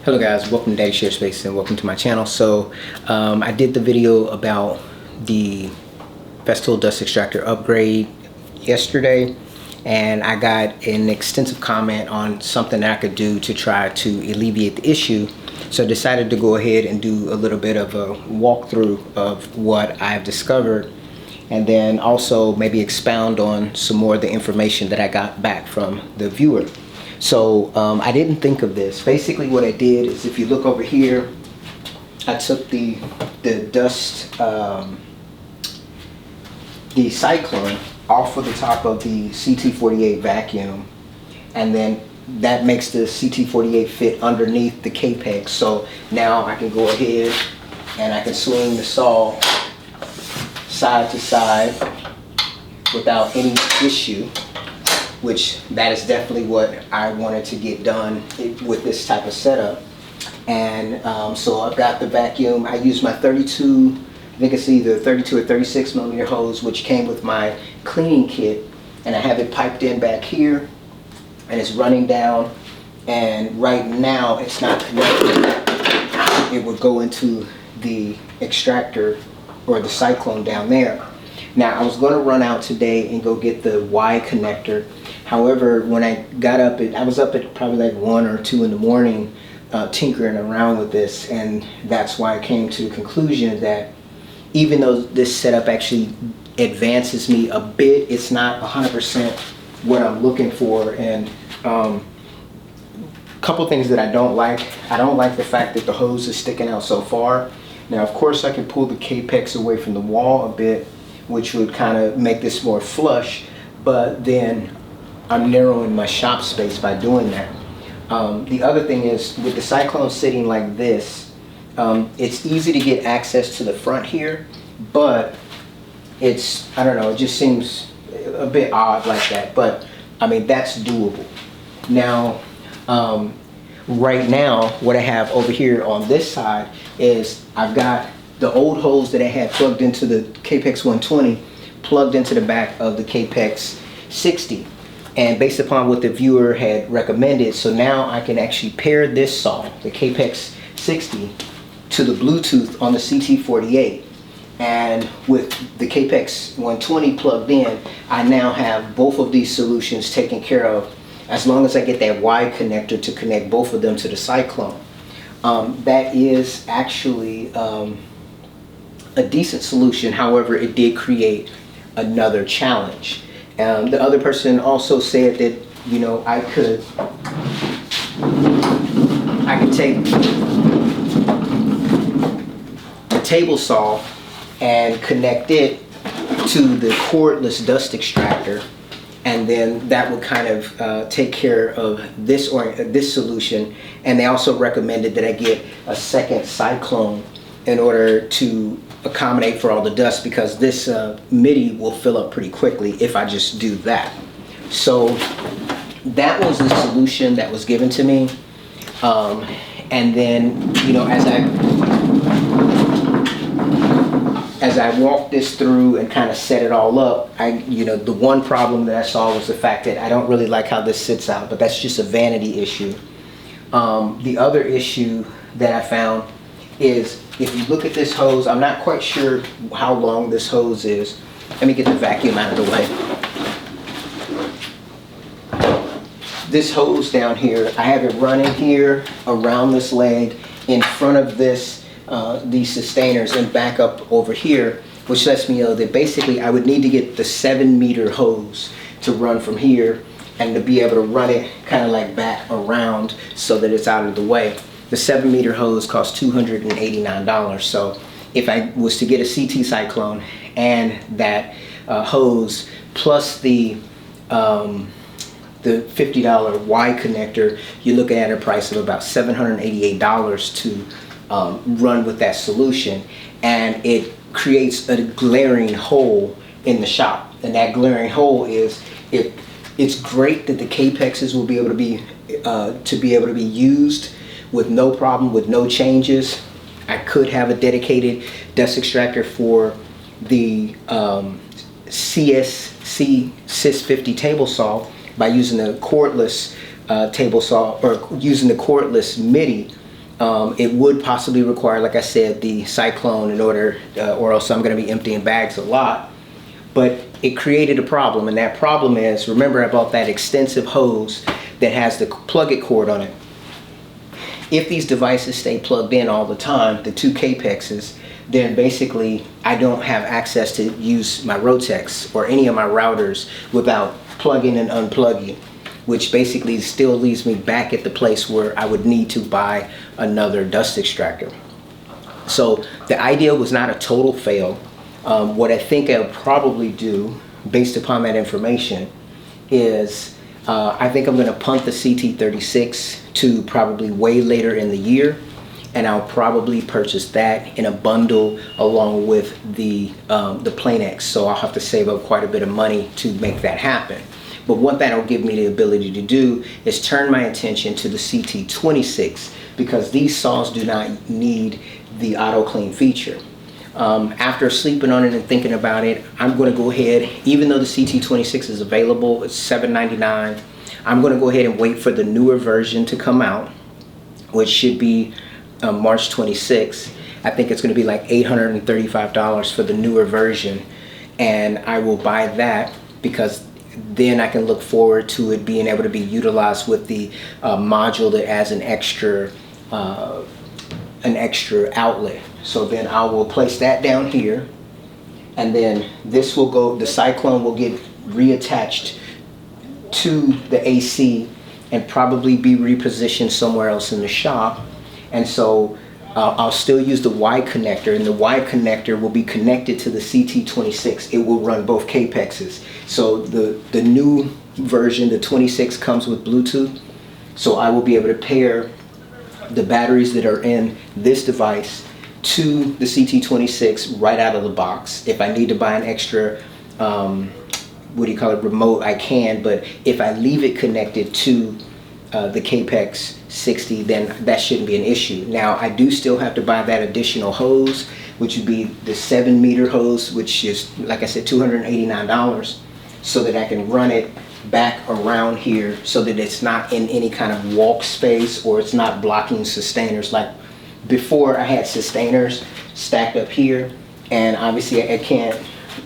Hello guys, welcome to Daddy Share Space and welcome to my channel. So I did the video about the Festool dust extractor upgrade yesterday, and I got an extensive comment on something that I could do to try to alleviate the issue. So I decided to go ahead and do a little bit of a walkthrough of what I've discovered, and then also maybe expound on some more of the information that I got back from the viewer. So I didn't think of this. Basically what I did is, if you look over here, I took the dust, the cyclone off of the top of the CT48 vacuum, and then that makes the CT48 fit underneath the Capex. So now I can go ahead and I can swing the saw side to side without any issue, which that is definitely what I wanted to get done with this type of setup. And so I've got the vacuum. I use my 32, I think it's either 32 or 36 millimeter hose, which came with my cleaning kit, and I have it piped in back here, and it's running down, and right now it's not connected. It would go into the extractor or the cyclone down there. Now I was going to run out today and go get the Y connector. However, when I got up, I was up at probably like 1 or 2 in the morning tinkering around with this, and that's why I came to the conclusion that even though this setup actually advances me a bit, it's not 100% what I'm looking for. And a couple things that I don't like. I don't like the fact that the hose is sticking out so far. Now of course I can pull the Capex away from the wall a bit, which would kind of make this more flush, but then I'm narrowing my shop space by doing that. The other thing is, with the cyclone sitting like this, it's easy to get access to the front here, but it's, I don't know, it just seems a bit odd like that, but I mean, that's doable. Now, right now, what I have over here on this side is I've got the old hose that I had plugged into the Capex 120 plugged into the back of the Capex 60. And based upon what the viewer had recommended, so now I can actually pair this saw, the Capex 60, to the Bluetooth on the CT48. And with the Capex 120 plugged in, I now have both of these solutions taken care of, as long as I get that Y connector to connect both of them to the cyclone. That is actually a decent solution. However, it did create another challenge. The other person also said that, you know, I could take the table saw and connect it to the cordless dust extractor, and then that would kind of take care of this solution. And they also recommended that I get a second cyclone in order to accommodate for all the dust, because this MIDI will fill up pretty quickly if I just do that. So that was the solution that was given to me. And then, you know, as I walked this through and kind of set it all up, you know, the one problem that I saw was the fact that I don't really like how this sits out, but that's just a vanity issue. The other issue that I found is, if you look at this hose, I'm not quite sure how long this hose is. Let me get the vacuum out of the way. This hose down here, I have it running here around this leg, in front of this, these sustainers, and back up over here, which lets me know that basically I would need to get the 7-meter hose to run from here and to be able to run it kind of like back around so that it's out of the way. The 7-meter hose costs $289. So if I was to get a CT cyclone and that hose plus the $50 Y connector, you're looking at a price of about $788 to run with that solution. And it creates a glaring hole in the shop. And that glaring hole is, it's great that the Capexes will be able to be used with no problem, with no changes. I could have a dedicated dust extractor for the CIS50 table saw by using the cordless table saw, or using the cordless MIDI. It would possibly require, like I said, the cyclone in order, or else I'm going to be emptying bags a lot. But it created a problem, and that problem is, remember I bought that extensive hose that has the plug-it cord on it. If these devices stay plugged in all the time, the two Capexes, then basically I don't have access to use my Rotex or any of my routers without plugging and unplugging, which basically still leaves me back at the place where I would need to buy another dust extractor. So the idea was not a total fail. What I think I'll probably do, based upon that information, is I think I'm going to punt the CT36 to probably way later in the year, and I'll probably purchase that in a bundle along with the Planex. So I'll have to save up quite a bit of money to make that happen. But what that'll give me the ability to do is turn my attention to the CT26, because these saws do not need the auto clean feature. After sleeping on it and thinking about it, I'm going to go ahead, even though the CT26 is available, it's $7.99, I'm going to go ahead and wait for the newer version to come out, which should be March 26th. I think it's going to be like $835 for the newer version, and I will buy that because then I can look forward to it being able to be utilized with the module that adds an extra outlet. So then I will place that down here, and then this will go, the cyclone will get reattached to the AC and probably be repositioned somewhere else in the shop. And so I'll still use the Y connector, and the Y connector will be connected to the CT26. It will run both Capexes. So the new version, the 26, comes with Bluetooth. So I will be able to pair the batteries that are in this device to the CT26 right out of the box. If I need to buy an extra, remote, I can, but if I leave it connected to the Capex 60, then that shouldn't be an issue. Now, I do still have to buy that additional hose, which would be the 7-meter hose, which is, like I said, $289, so that I can run it back around here so that it's not in any kind of walk space, or it's not blocking sustainers. Like before, I had sustainers stacked up here, and obviously I can't,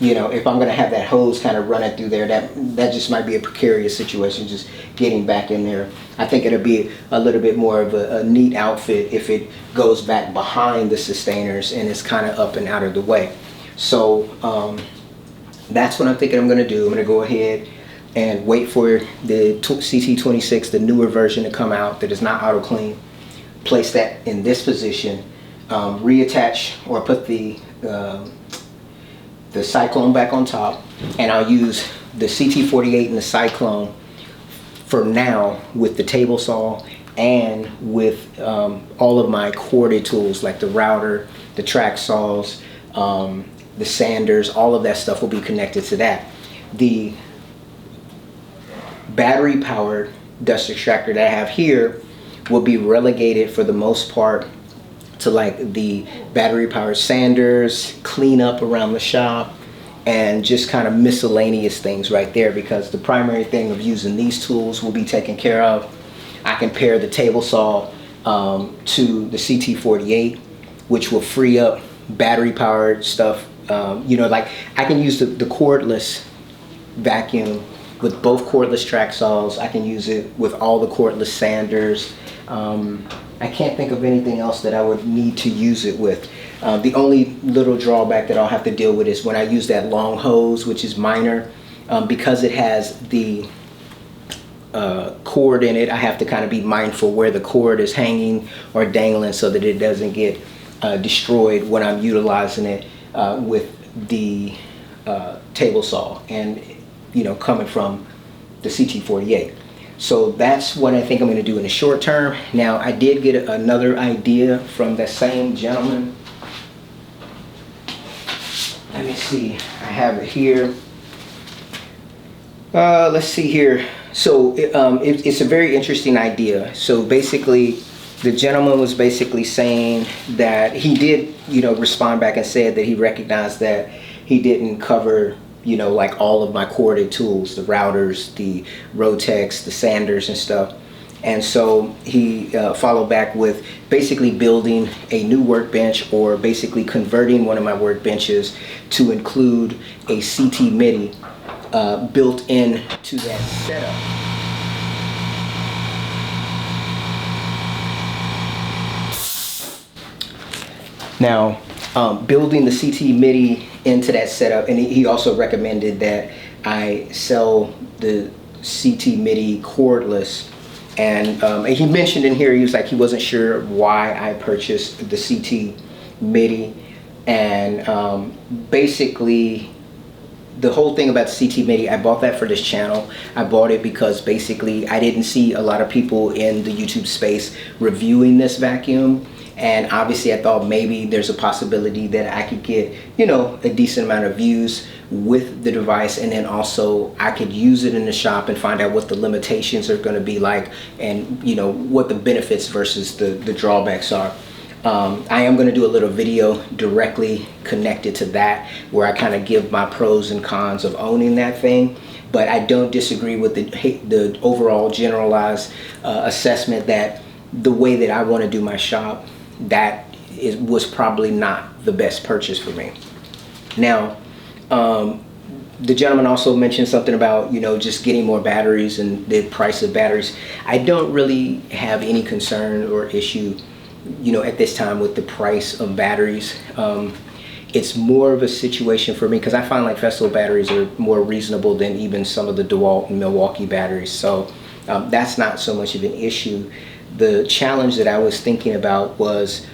if I'm going to have that hose kind of run it through there, that just might be a precarious situation, just getting back in there. I think it'll be a little bit more of a neat outfit if it goes back behind the sustainers and it's kind of up and out of the way. So that's what I'm thinking I'm going to do. I'm going to go ahead and wait for the CT26, the newer version, to come out that is not auto clean. Place that in this position, reattach or put the cyclone back on top, and I'll use the CT48 and the cyclone for now with the table saw and with all of my corded tools like the router, the track saws, the sanders. All of that stuff will be connected to that. The battery powered dust extractor that I have here will be relegated for the most part to like the battery powered sanders, clean up around the shop, and just kind of miscellaneous things right there, because the primary thing of using these tools will be taken care of. I can pair the table saw to the CT48, which will free up battery powered stuff. Like I can use the cordless vacuum with both cordless track saws. I can use it with all the cordless sanders. I can't think of anything else that I would need to use it with. The only little drawback that I'll have to deal with is when I use that long hose, which is minor. Because it has the cord in it, I have to kind of be mindful where the cord is hanging or dangling so that it doesn't get destroyed when I'm utilizing it with the table saw and coming from the CT48. So that's what I think I'm going to do in the short term. Now, I did get another idea from that same gentleman. Let me see, I have it here. Let's see here. So it's a very interesting idea. So basically, the gentleman was basically saying that he did, respond back and said that he recognized that he didn't cover, like all of my corded tools, the routers, the Rotex, the sanders and stuff. And so he followed back with basically building a new workbench, or basically converting one of my workbenches to include a CT MIDI built in to that setup. Now, building the CT MIDI into that setup, and he also recommended that I sell the CT MIDI cordless. And he mentioned in here, he was like, he wasn't sure why I purchased the CT MIDI. And basically, the whole thing about the CT MIDI, I bought that for this channel. I bought it because basically I didn't see a lot of people in the YouTube space reviewing this vacuum. And obviously I thought maybe there's a possibility that I could get, you know, a decent amount of views with the device, and then also I could use it in the shop and find out what the limitations are going to be like, and you know, what the benefits versus the drawbacks are. I am going to do a little video directly connected to that, where I kind of give my pros and cons of owning that thing. But I don't disagree with the overall generalized assessment that the way that I want to do my shop, was probably not the best purchase for me. Now, the gentleman also mentioned something about, you know, just getting more batteries and the price of batteries. I don't really have any concern or issue, you know, at this time with the price of batteries. It's more of a situation for me because I find like Festool batteries are more reasonable than even some of the DeWalt and Milwaukee batteries. So that's not so much of an issue. The challenge that I was thinking about was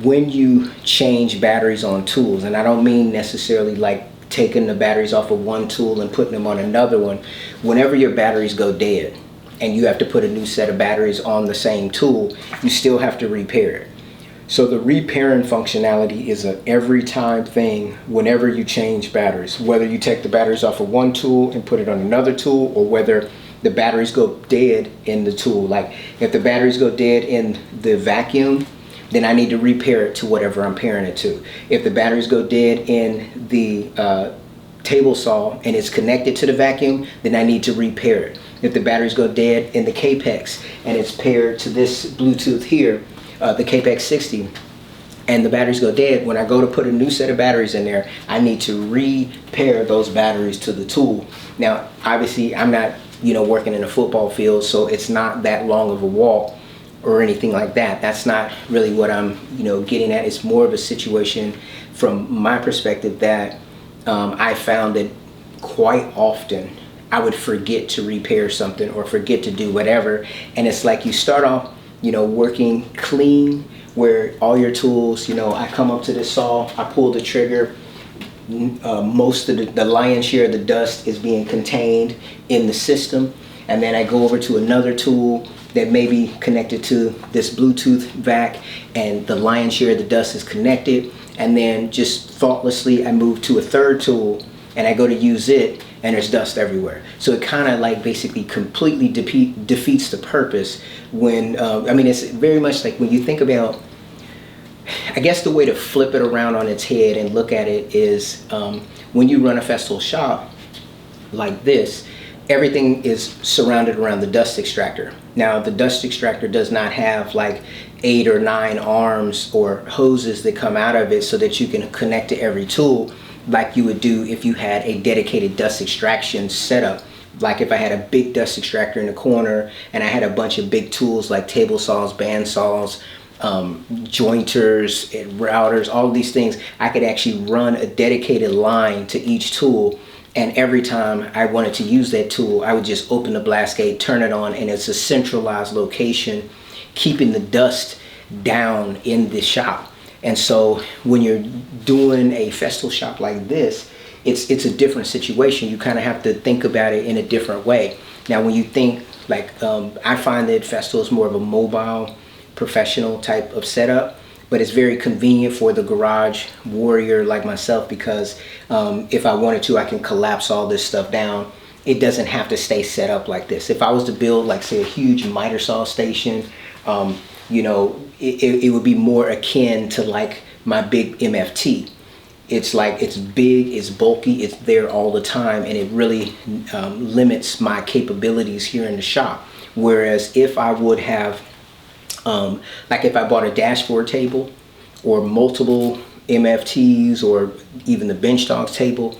when you change batteries on tools, and I don't mean necessarily like taking the batteries off of one tool and putting them on another one. Whenever your batteries go dead and you have to put a new set of batteries on the same tool, you still have to repair it. So the repairing functionality is an every time thing whenever you change batteries, whether you take the batteries off of one tool and put it on another tool, or whether the batteries go dead in the tool. Like if the batteries go dead in the vacuum, then I need to repair it to whatever I'm pairing it to. If the batteries go dead in the table saw and it's connected to the vacuum, then I need to repair it. If the batteries go dead in the Capex and it's paired to this Bluetooth here, the Capex 60, and the batteries go dead, when I go to put a new set of batteries in there, I need to repair those batteries to the tool. Now, obviously, I'm not, you know, working in a football field, so it's not that long of a walk or anything like that. That's not really what I'm, you know, getting at. It's more of a situation from my perspective that I found that quite often I would forget to repair something or forget to do whatever, and it's like you start off, you know, working clean, where all your tools, you know, I come up to this saw, I pull the trigger, most of the lion's share of the dust is being contained in the system, and then I go over to another tool that may be connected to this Bluetooth vac, and the lion's share of the dust is connected, and then just thoughtlessly I move to a third tool and I go to use it, and there's dust everywhere. So it kind of like basically completely defeats the purpose when, I mean, it's very much like when you think about, I guess the way to flip it around on its head and look at it is when you run a Festool shop like this, everything is surrounded around the dust extractor. Now, the dust extractor does not have like 8 or 9 arms or hoses that come out of it so that you can connect to every tool like you would do if you had a dedicated dust extraction setup. Like if I had a big dust extractor in the corner and I had a bunch of big tools like table saws, band saws, jointers, routers, all of these things, I could actually run a dedicated line to each tool, and every time I wanted to use that tool, I would just open the blast gate, turn it on, and it's a centralized location keeping the dust down in the shop. And so when you're doing a Festool shop like this, it's a different situation. You kind of have to think about it in a different way. Now, when you think like, I find that Festool is more of a mobile, professional type of setup, but it's very convenient for the garage warrior like myself, because if I wanted to, I can collapse all this stuff down. It doesn't have to stay set up like this. If I was to build like, say, a huge miter saw station, you know, it would be more akin to like my big MFT. It's like, it's big, it's bulky, it's there all the time, and it really limits my capabilities here in the shop. Whereas if I would have, like if I bought a dashboard table or multiple MFTs or even the bench dogs table,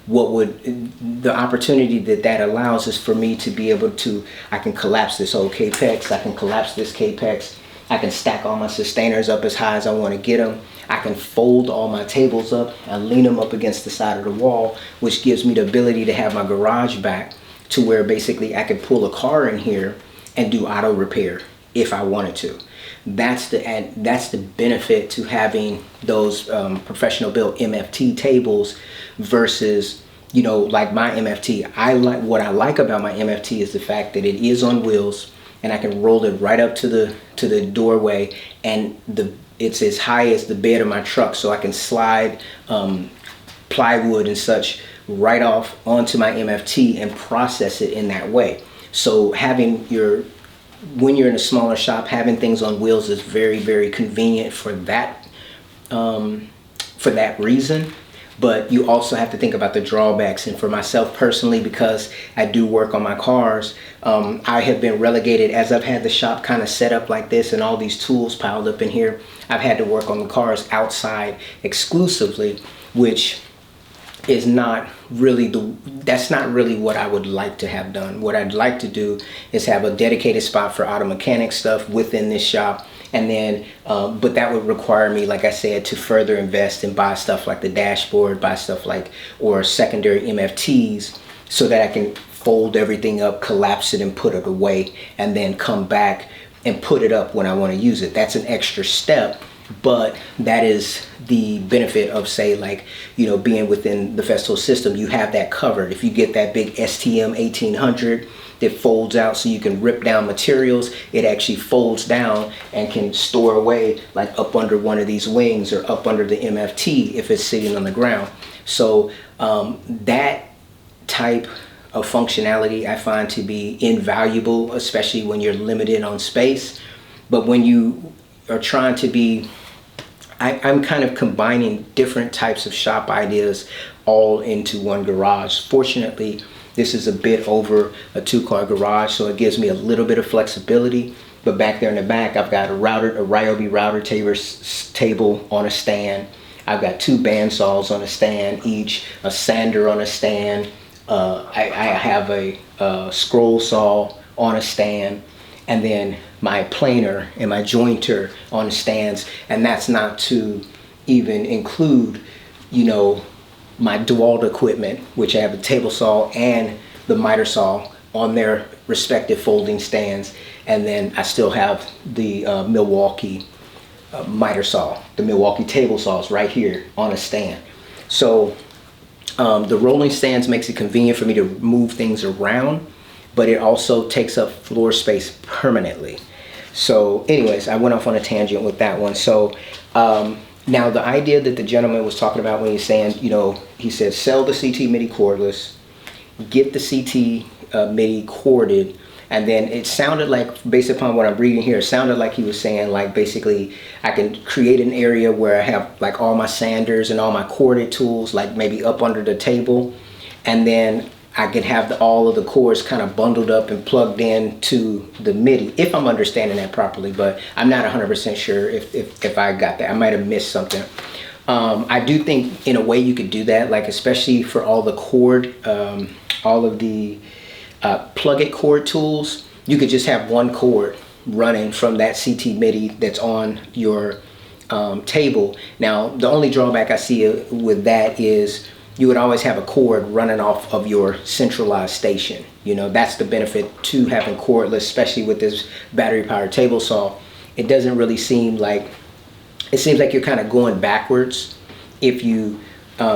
the opportunity that allows is for me to be able to, I can collapse this whole capex, I can collapse this capex, I can stack all my sustainers up as high as I want to get them. I can fold all my tables up and lean them up against the side of the wall, which gives me the ability to have my garage back to where basically I could pull a car in here and do auto repair if I wanted to. That's the benefit to having those professional built MFT tables versus, you know, like my MFT. What I like about my MFT is the fact that it is on wheels and I can roll it right up to the doorway, and it's as high as the bed of my truck, so I can slide plywood and such right off onto my MFT and process it in that way. So when you're in a smaller shop, having things on wheels is very, very convenient for that reason. But you also have to think about the drawbacks. And for myself personally, because I do work on my cars, I have been relegated, as I've had the shop kind of set up like this and all these tools piled up in here, I've had to work on the cars outside exclusively, which is not really that's not really what I would like to have done. What I'd like to do is have a dedicated spot for auto mechanic stuff within this shop, and then but that would require me, like I said, to further invest and buy stuff like the dashboard, buy stuff like, or secondary MFTs, so that I can fold everything up, collapse it and put it away, and then come back and put it up when I want to use it. That's an extra step, but that is the benefit of, say, like, you know, being within the Festool system. You have that covered. If you get that big STM 1800 that folds out so you can rip down materials, it actually folds down and can store away like up under one of these wings or up under the MFT if it's sitting on the ground. So that type of functionality I find to be invaluable, especially when you're limited on space. But when you are trying to be, I'm kind of combining different types of shop ideas all into one garage. Fortunately, this is a bit over a 2-car garage, so it gives me a little bit of flexibility. But back there in the back, I've got a Ryobi router table on a stand. I've got 2 bandsaws on a stand each, a sander on a stand. I have a scroll saw on a stand, and then my planer and my jointer on the stands. And that's not to even include, you know, my DeWalt equipment, which I have the table saw and the miter saw on their respective folding stands. And then I still have the Milwaukee miter saw, the Milwaukee table saws right here on a stand. So the rolling stands makes it convenient for me to move things around, but it also takes up floor space permanently. So anyways, I went off on a tangent with that one. So now the idea that the gentleman was talking about when he's saying, you know, he said sell the CT MIDI cordless, get the CT MIDI corded, and then it sounded like, based upon what I'm reading here, it sounded like he was saying, like, basically I can create an area where I have like all my sanders and all my corded tools, like maybe up under the table, and then I could have all of the cords kind of bundled up and plugged in to the MIDI, if I'm understanding that properly, but I'm not 100% sure if I got that. I might have missed something. I do think in a way you could do that, like especially for all the cord, all of the plug-it cord tools, you could just have one cord running from that CT MIDI that's on your table. Now, the only drawback I see with that is you would always have a cord running off of your centralized station. You know, that's the benefit to having cordless, especially with this battery-powered table saw. It doesn't really seem like, it seems like you're kind of going backwards if you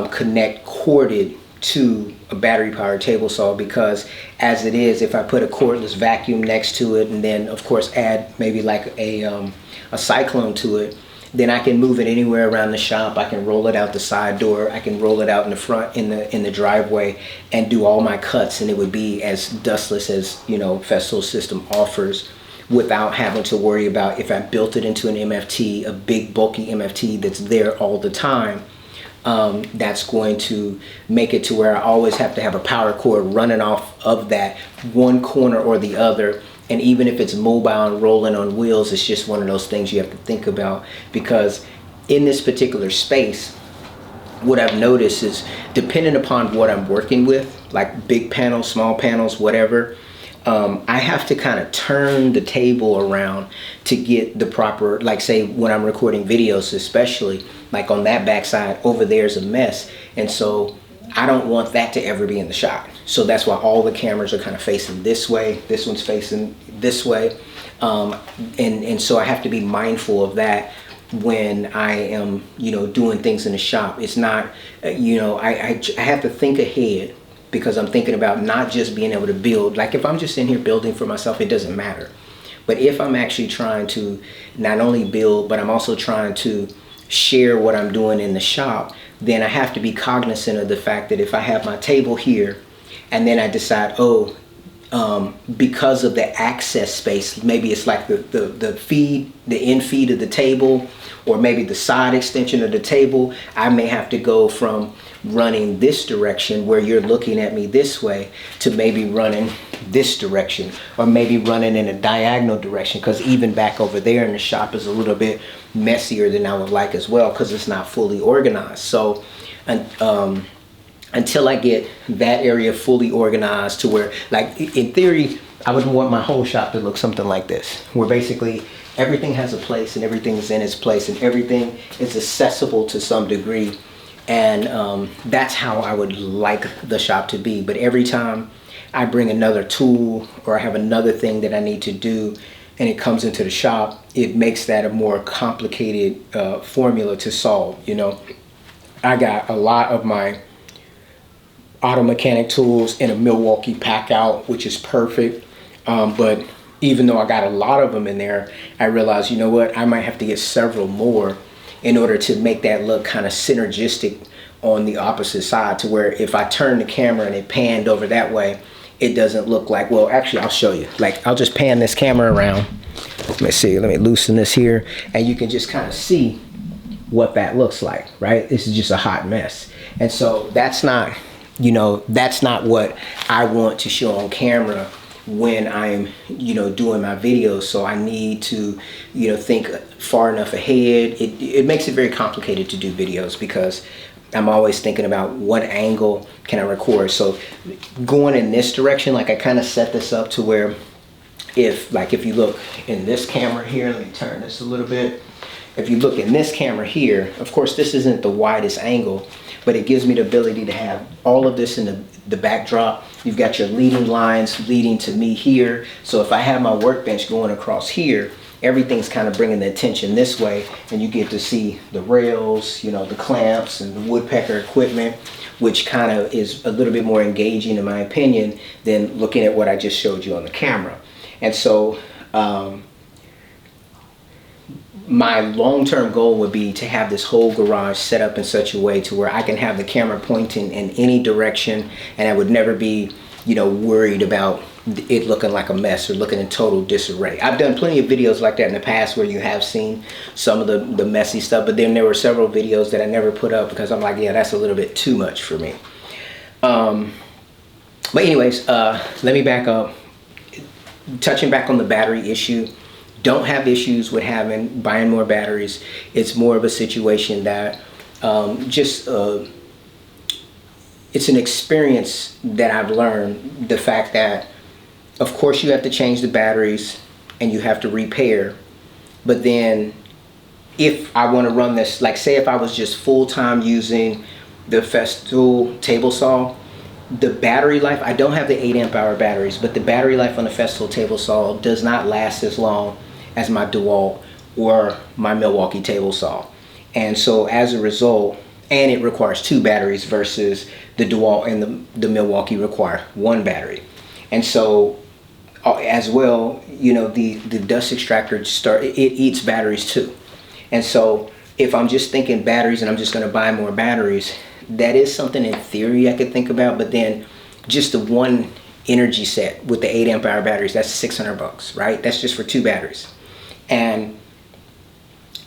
connect corded to a battery-powered table saw, because as it is, if I put a cordless vacuum next to it and then of course add maybe like a cyclone to it, then I can move it anywhere around the shop. I can roll it out the side door, I can roll it out in the front, in the driveway, and do all my cuts, and it would be as dustless as, you know, Festool system offers, without having to worry about, if I built it into an MFT, a big bulky MFT that's there all the time, that's going to make it to where I always have to have a power cord running off of that one corner or the other, And even if it's mobile and rolling on wheels, it's just one of those things you have to think about, because in this particular space, what I've noticed is, depending upon what I'm working with, like big panels, small panels, whatever, I have to kind of turn the table around to get the proper, like say when I'm recording videos, especially like on that backside over there's a mess. And so I don't want that to ever be in the shot. So that's why all the cameras are kind of facing this way. This one's facing this way. And so I have to be mindful of that when I am, doing things in the shop. It's not, I have to think ahead, because I'm thinking about not just being able to build. Like if I'm just in here building for myself, it doesn't matter. But if I'm actually trying to not only build, but I'm also trying to share what I'm doing in the shop, then I have to be cognizant of the fact that if I have my table here and then I decide, because of the access space, maybe it's like the feed, the end feed of the table, or maybe the side extension of the table, I may have to go from running this direction where you're looking at me this way to maybe running this direction, or maybe running in a diagonal direction, because even back over there in the shop is a little bit messier than I would like as well, because it's not fully organized. So until I get that area fully organized to where, like in theory, I would want my whole shop to look something like this, where basically everything has a place and everything's in its place and everything is accessible to some degree. And that's how I would like the shop to be. But every time I bring another tool or I have another thing that I need to do and it comes into the shop, it makes that a more complicated formula to solve. I got a lot of my auto mechanic tools in a Milwaukee pack out, which is perfect. But even though I got a lot of them in there, I realized, I might have to get several more in order to make that look kind of synergistic on the opposite side, to where if I turn the camera and it panned over that way, it doesn't look like, well, actually I'll show you. Like I'll just pan this camera around. Let me see, let me loosen this here, and you can just kind of see what that looks like, right? This is just a hot mess. And so that's not, that's not what I want to show on camera when I'm, doing my videos. So I need to, think far enough ahead. It makes it very complicated to do videos, because I'm always thinking about what angle can I record. So going in this direction, like I kind of set this up to where if you look in this camera here, let me turn this a little bit. If you look in this camera here, of course, this isn't the widest angle, but it gives me the ability to have all of this in the backdrop. You've got your leading lines leading to me here. So if I have my workbench going across here, everything's kind of bringing the attention this way, and you get to see the rails, the clamps and the woodpecker equipment, which kind of is a little bit more engaging in my opinion than looking at what I just showed you on the camera. And so my long-term goal would be to have this whole garage set up in such a way to where I can have the camera pointing in any direction, and I would never be, worried about it looking like a mess or looking in total disarray. I've done plenty of videos like that in the past where you have seen some of the messy stuff, but then there were several videos that I never put up because I'm like, yeah, that's a little bit too much for me. But anyways, let me back up. Touching back on the battery issue, don't have issues with buying more batteries. It's more of a situation that it's an experience that I've learned, the fact that of course you have to change the batteries and you have to repair, but then if I want to run this, like say if I was just full-time using the Festool table saw, the battery life, I don't have the 8 amp hour batteries, but the battery life on the Festool table saw does not last as long as my DeWalt or my Milwaukee table saw. And so as a result, and it requires 2 batteries versus the DeWalt and the Milwaukee require 1 battery. And so as well, the dust extractor it eats batteries too. And so if I'm just thinking batteries and I'm just going to buy more batteries, that is something in theory I could think about, but then just the one energy set with the 8 amp hour batteries, that's $600, right? That's just for 2 batteries. And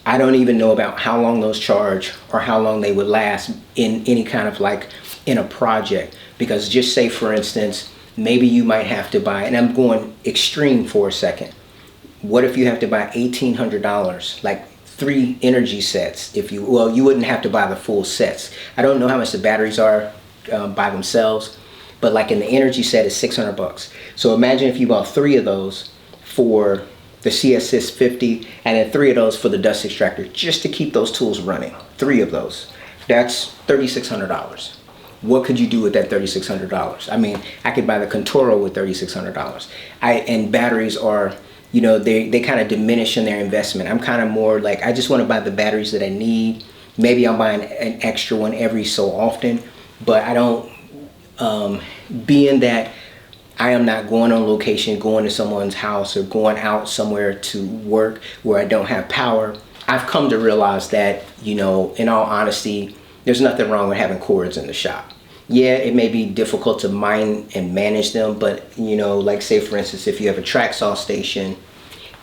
I don't even know about how long those charge or how long they would last in any kind of in a project. Because just say for instance, maybe you might have to buy, and I'm going extreme for a second. What if you have to buy $1,800, like 3 energy sets? If you, well, you wouldn't have to buy the full sets. I don't know how much the batteries are by themselves, but like in the energy set is 600 bucks. So imagine if you bought 3 of those for the CSS 50 and then 3 of those for the dust extractor, just to keep those tools running. 3 of those. That's $3,600. What could you do with that $3,600? I mean, I could buy the Contoro with $3,600. And batteries are, you know, they kind of diminish in their investment. I'm kind of more like, I just want to buy the batteries that I need. Maybe I'll buy an extra one every so often, but I don't, being that I am not going on location, going to someone's house or going out somewhere to work where I don't have power, I've come to realize that, you know, in all honesty, there's nothing wrong with having cords in the shop. Yeah, it may be difficult to mine and manage them, but, you know, like say for instance, if you have a track saw station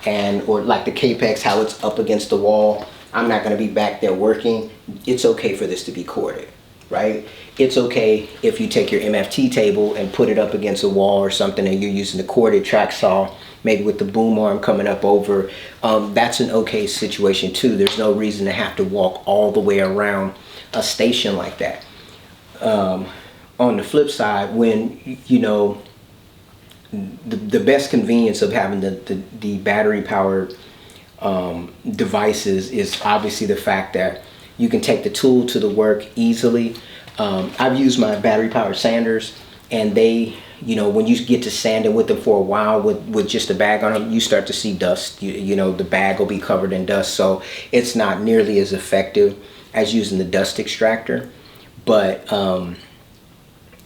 or like the Capex, how it's up against the wall, I'm not going to be back there working. It's okay for this to be corded, right? It's okay if you take your MFT table and put it up against a wall or something and you're using the corded track saw, maybe with the boom arm coming up over. That's an okay situation too. There's no reason to have to walk all the way around a station like that. On the flip side, when, you know, the best convenience of having the battery powered devices is obviously the fact that you can take the tool to the work easily. I've used my battery powered sanders, and they, you know, when you get to sanding with them for a while with just a bag on them, you start to see dust. You know, the bag will be covered in dust, so it's not nearly as effective as using the dust extractor. But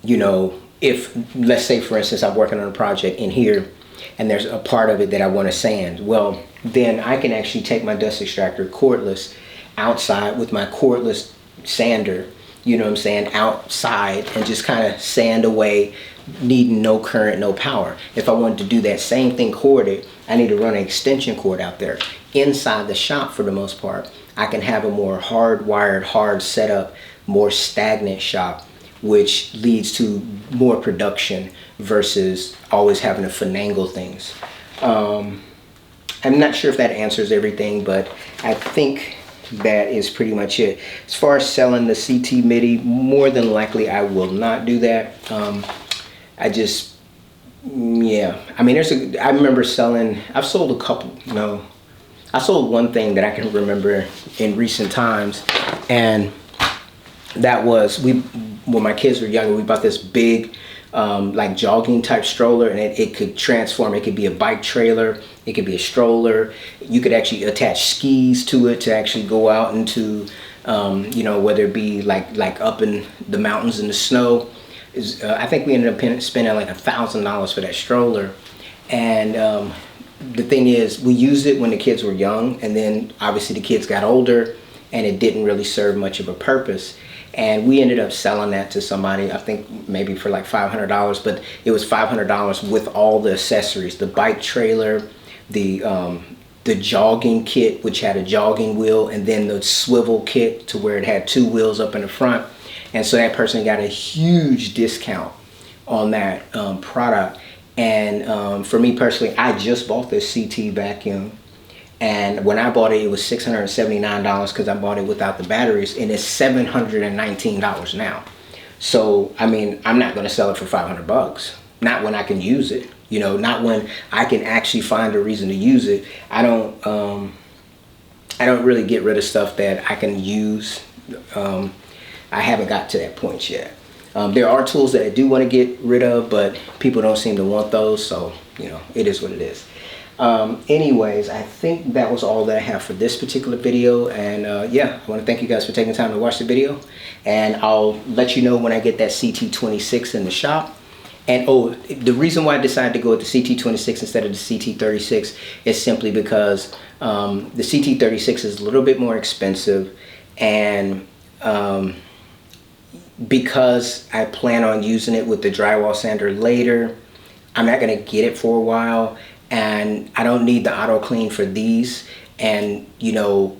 you know, if, let's say for instance, I'm working on a project in here and there's a part of it that I want to sand, well, then I can actually take my dust extractor cordless outside with my cordless sander, you know what I'm saying, outside, and just kind of sand away, needing no current, no power. If I wanted to do that same thing corded, I need to run an extension cord out there. Inside the shop, for the most part, I can have a more hardwired, hard setup, more stagnant shop, which leads to more production versus always having to finagle things. I'm not sure if that answers everything, but I think that is pretty much it. As far as selling the CT MIDI, more than likely I will not do that. I just, yeah, I mean, I remember selling, I've sold a couple, no, I sold one thing that I can remember in recent times, and that was, when my kids were younger, we bought this big like jogging type stroller, and it could transform. It could be a bike trailer, it could be a stroller. You could actually attach skis to it to actually go out into you know, whether it be like up in the mountains in the snow. I think we ended up spending like $1,000 for that stroller. And the thing is, we used it when the kids were young, and then obviously the kids got older and it didn't really serve much of a purpose. And we ended up selling that to somebody, I think maybe for like $500, but it was $500 with all the accessories, the bike trailer, the jogging kit, which had a jogging wheel, and then the swivel kit to where it had 2 wheels up in the front. And so that person got a huge discount on that product. And for me personally, I just bought this CT vacuum. And when I bought it, it was $679 because I bought it without the batteries, and it's $719 now. So, I mean, I'm not going to sell it for 500 bucks. Not when I can use it, you know, not when I can actually find a reason to use it. I don't really get rid of stuff that I can use. I haven't got to that point yet. There are tools that I do want to get rid of, but people don't seem to want those. So, you know, it is what it is. Anyways, I think that was all that I have for this particular video, and yeah, I want to thank you guys for taking time to watch the video, and I'll let you know when I get that CT26 in the shop. And oh, the reason why I decided to go with the CT26 instead of the CT36 is simply because the CT36 is a little bit more expensive, and because I plan on using it with the drywall sander later, I'm not going to get it for a while. And I don't need the auto clean for these. And, you know,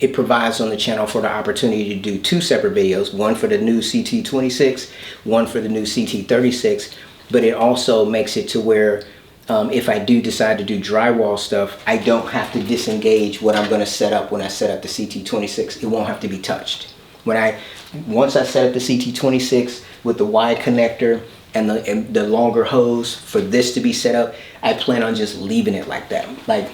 it provides on the channel for the opportunity to do 2 separate videos, one for the new CT26, one for the new CT36. but it also makes it to where if I do decide to do drywall stuff, I don't have to disengage what I'm going to set up when I set up the CT26. It won't have to be touched. Once I set up the CT26 with the wide connector and the longer hose for this to be set up, I plan on just leaving it like that. Like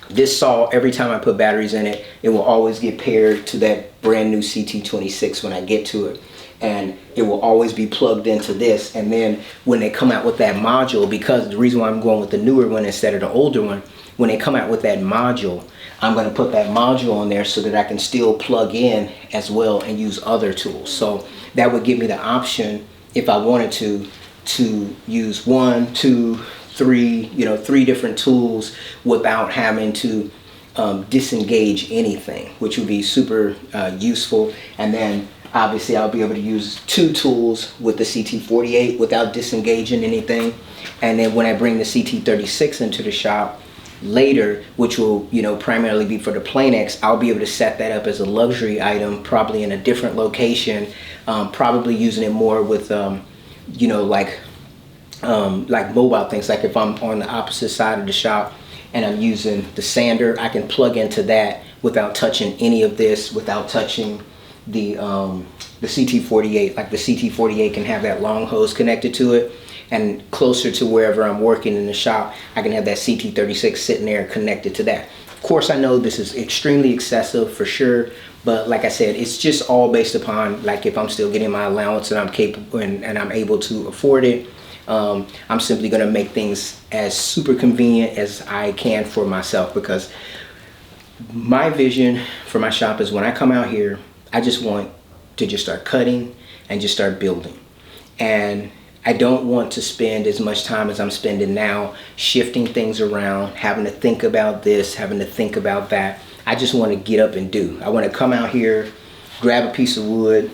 this saw, every time I put batteries in it, it will always get paired to that brand new CT26 when I get to it. And it will always be plugged into this. And then when they come out with that module, because the reason why I'm going with the newer one instead of the older one, when they come out with that module, I'm going to put that module on there so that I can still plug in as well and use other tools. So that would give me the option, if I wanted to use 1, 2, 3, 3 different tools without having to disengage anything, which would be super useful. And then obviously I'll be able to use 2 tools with the CT48 without disengaging anything. And then when I bring the CT36 into the shop later, which will primarily be for the Planex, I'll be able to set that up as a luxury item, probably in a different location, probably using it more with like mobile things. Like if I'm on the opposite side of the shop and I'm using the sander, I can plug into that without touching any of this, without touching the CT48. Like the CT48 can have that long hose connected to it, and closer to wherever I'm working in the shop, I can have that CT36 sitting there connected to that. Of course, I know this is extremely excessive for sure, but like I said, it's just all based upon like if I'm still getting my allowance and I'm capable and I'm able to afford it. I'm simply going to make things as super convenient as I can for myself, because my vision for my shop is when I come out here, I just want to just start cutting and just start building. And I don't want to spend as much time as I'm spending now shifting things around, having to think about this, having to think about that. I just want to get up and do. I want to come out here, grab a piece of wood,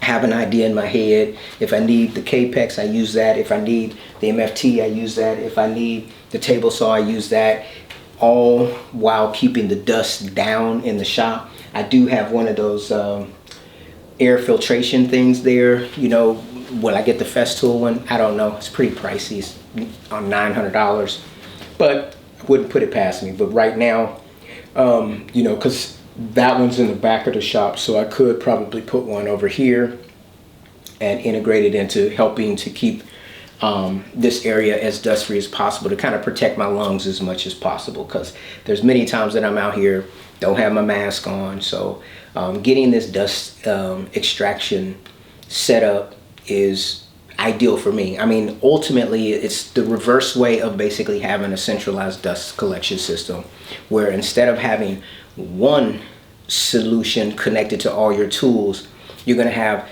have an idea in my head. If I need the Capex, I use that. If I need the MFT, I use that. If I need the table saw, I use that, all while keeping the dust down in the shop. I do have one of those air filtration things there. Will I get the Festool one? I don't know. It's pretty pricey. It's on $900, but I wouldn't put it past me. But right now, because that one's in the back of the shop, so I could probably put one over here and integrate it into helping to keep this area as dust free as possible, to kind of protect my lungs as much as possible, because there's many times that I'm out here, don't have my mask on. So getting this dust extraction set up is ideal for me. I mean, ultimately it's the reverse way of basically having a centralized dust collection system, where instead of having one solution connected to all your tools, you're going to have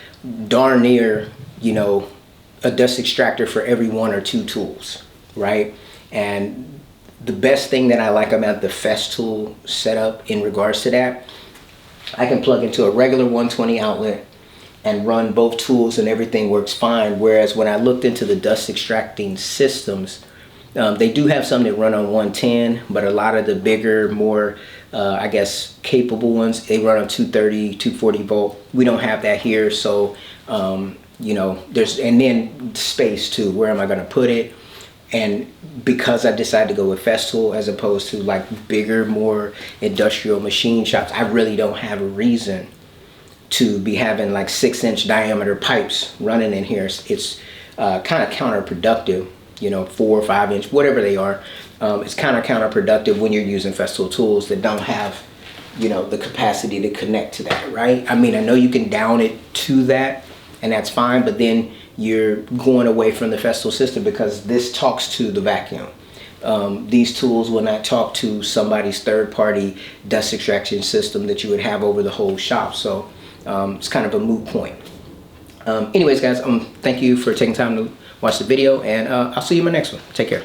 darn near a dust extractor for every 1 or 2 tools, right? And the best thing that I like about the Festool setup in regards to that, I can plug into a regular 120 outlet and run both tools and everything works fine. Whereas when I looked into the dust extracting systems, they do have some that run on 110, but a lot of the bigger, more I guess capable ones, they run on 230, 240 volt. We don't have that here. So there's, and then space too, where am I going to put it? And because I decided to go with Festool as opposed to like bigger, more industrial machine shops, I really don't have a reason to be having like 6-inch diameter pipes running in here. It's kind of counterproductive, 4 or 5 inch, whatever they are. It's kind of counterproductive when you're using Festool tools that don't have, the capacity to connect to that, right? I mean, I know you can down it to that, and that's fine, but then you're going away from the Festool system, because this talks to the vacuum. These tools will not talk to somebody's third-party dust extraction system that you would have over the whole shop. So it's kind of a moot point. Anyways, guys, thank you for taking time to watch the video, and I'll see you in my next one. Take care.